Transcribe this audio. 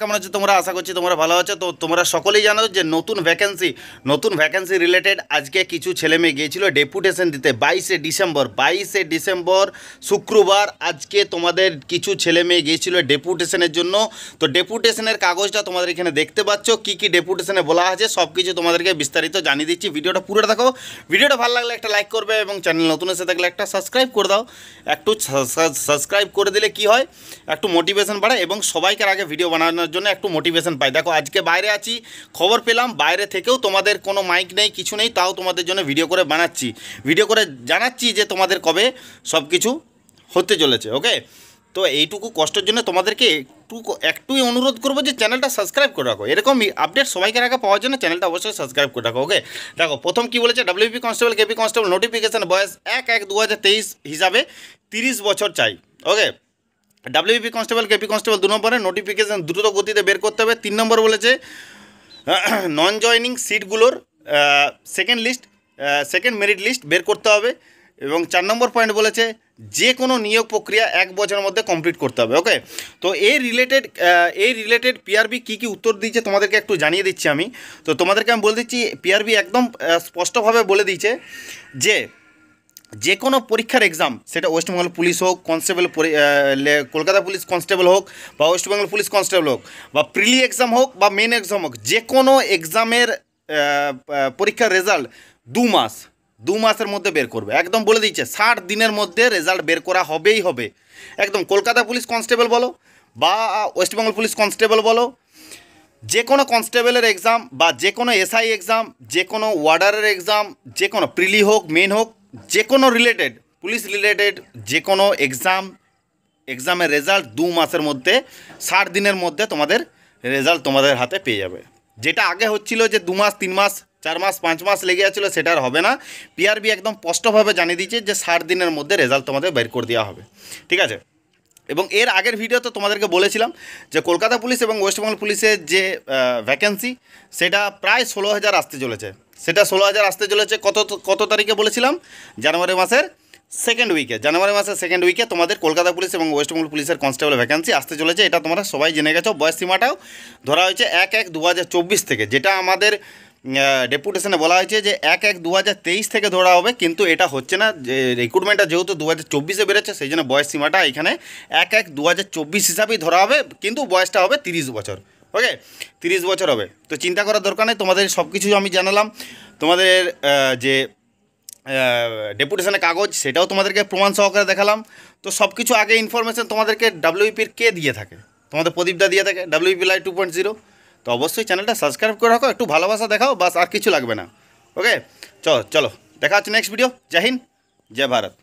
কেমন আছো তোমরা? আশা করছি তোমরা ভালো আছো। তো তোমরা সকলেই জানো যে নতুন ভ্যাকেন্সি রিলেটেড আজকে কিছু ছেলে মেয়ে গিয়েছিল ডেপুটেশন দিতে 22শে ডিসেম্বর শুক্রবার। আজকে তোমাদের কিছু ছেলে মেয়ে গিয়েছিল ডেপুটেশনের জন্য। তো ডেপুটেশনের কাগজটা তোমাদের এখানে দেখতে পাচ্ছ, কি কি ডেপুটেশনে বলা আছে সব কিছু তোমাদেরকে বিস্তারিত জানিয়ে দিচ্ছি। ভিডিওটা পুরোটা দেখো। ভিডিওটা ভালো লাগলে একটা লাইক করবে এবং চ্যানেল নতুন এসে থাকলে একটা সাবস্ক্রাইব করে দাও। একটু সাবস্ক্রাইব করে দিলে কি হয়, একটু মোটিভেশন বাড়ে এবং সবাইকার আগে ভিডিও বানানোর জন্য একটু মোটিভেশন পাই। দেখো আজকে বাইরে আছি, খবর পেলাম বাইরে থেকেও তোমাদের কোনো মাইক নেই, কিছু নেই, তাও তোমাদের জন্য ভিডিও করে বানাচ্ছি, ভিডিও করে জানাচ্ছি যে তোমাদের কবে সব কিছু হতে চলেছে। ওকে, তো এইটুকু কষ্টের জন্য তোমাদেরকে একটুই অনুরোধ করবো যে চ্যানেলটা সাবস্ক্রাইব করে রাখো। এরকম আপডেট সবাইকার আগে পাওয়ার জন্য চ্যানেলটা অবশ্যই সাবস্ক্রাইব করে রাখো। ওকে, দেখো প্রথম কী বলেছে, WP constable KP constable notification বয়স 1/1/2023 হিসাবে 30 বছর চাই। ওকে, ডাব্লিউপি কনস্টেবল কেপি কনস্টেবল 2 নম্বরে নোটিফিকেশান দ্রুত গতিতে বের করতে হবে। 3 নম্বর বলেছে নন জয়নিং সিটগুলোর সেকেন্ড মেরিট লিস্ট বের করতে হবে। এবং 4 নম্বর পয়েন্ট বলেছে যে কোনো নিয়োগ প্রক্রিয়া 1 বছরের মধ্যে কমপ্লিট করতে হবে। ওকে, তো এই রিলেটেড পিআরবি কী কী উত্তর দিয়েছে তোমাদেরকে একটু জানিয়ে দিচ্ছি আমি। তো তোমাদেরকে আমি বলে দিচ্ছি, পিআরবি একদম স্পষ্টভাবে বলে দিয়েছে যে কোনো পরীক্ষার এক্সাম, সেটা ওয়েস্টবেঙ্গল পুলিশ হোক, কনস্টেবল কলকাতা পুলিশ কনস্টেবল হোক, বা ওয়েস্টবেঙ্গল পুলিশ কনস্টেবল হোক, বা প্রিলি এক্সাম হোক বা মেন এক্সাম হোক, যে কোনো এক্সামের পরীক্ষার রেজাল্ট 2 মাসের মধ্যে বের করবে। একদম বলে দিচ্ছে 60 দিনের মধ্যে রেজাল্ট বের করা হবেই হবে। একদম কলকাতা পুলিশ কনস্টেবল বলো বা ওয়েস্টবেঙ্গল পুলিশ কনস্টেবল বলো, যে কোনো কনস্টেবলের এক্সাম বা যে কোনো এসআই এক্সাম, যে কোনো ওয়ার্ডারের এক্সাম, যে কোনো প্রিলি হোক মেন হোক, যে কোনো পুলিশ রিলেটেড যে কোনো এক্সামের রেজাল্ট 2 মাসের মধ্যে, 60 দিনের মধ্যে তোমাদের রেজাল্ট তোমাদের হাতে পেয়ে যাবে। যেটা আগে হচ্ছিল যে 2 মাস 3 মাস 4 মাস 5 মাস লেগে যাচ্ছিলো, সেটা আর হবে না। পিআরবি একদম স্পষ্টভাবে জানিয়ে দিচ্ছে যে 60 দিনের মধ্যে রেজাল্ট তোমাদের বের করে দেওয়া হবে। ঠিক আছে, এবং এর আগের ভিডিওতে তোমাদেরকে বলেছিলাম যে কলকাতা পুলিশ এবং ওয়েস্টবেঙ্গল পুলিশের যে ভ্যাকেন্সি, সেটা প্রায় 16,000 আসতে চলেছে। সেটা 16,000 আসতে চলেছে কত তারিখে বলেছিলাম? জানুয়ারি মাসের সেকেন্ড উইকে তোমাদের কলকাতা পুলিশ এবং ওয়েস্টবেঙ্গল পুলিশের কনস্টেবল ভ্যাকেন্সি আসতে চলেছে। এটা তোমরা সবাই জেনে গেছো। বয়স সীমাটাও ধরা হয়েছে 1/1/2024 থেকে, যেটা আমাদের ডেপুটেশনে বলা হয়েছে যে 1/1/2023 থেকে ধরা হবে, কিন্তু এটা হচ্ছে না। যে রিক্রুটমেন্টটা যেহেতু 2024-এ বেরোচ্ছে, সেই জন্য বয়স সীমাটা এখানে 1/1/2024 হিসাবেই ধরা হবে, কিন্তু বয়সটা হবে 30 বছর। ওকে, 30 বছর হবে। তো চিন্তা করার দরকার নেই, তোমাদের সব কিছু আমি জানালাম। তোমাদের যে ডেপুটেশনের কাগজ, সেটাও তোমাদেরকে প্রমাণ সহকারে দেখালাম। তো সব কিছু আগে ইনফরমেশান তোমাদেরকে ডাব্লিউপির কে দিয়ে থাকে? তোমাদের প্রদীপদা দিয়ে থাকে, ডাব্লিউপি লাইভ 2.0। তো অবশ্যই চ্যানেলটা সাবস্ক্রাইব করে রাখো, একটু ভালোবাসা দেখাও, বাস আর কিছু লাগবে না। ওকে, চলো দেখা হচ্ছে নেক্সট ভিডিও। জয় হিন্দ, জয় ভারত।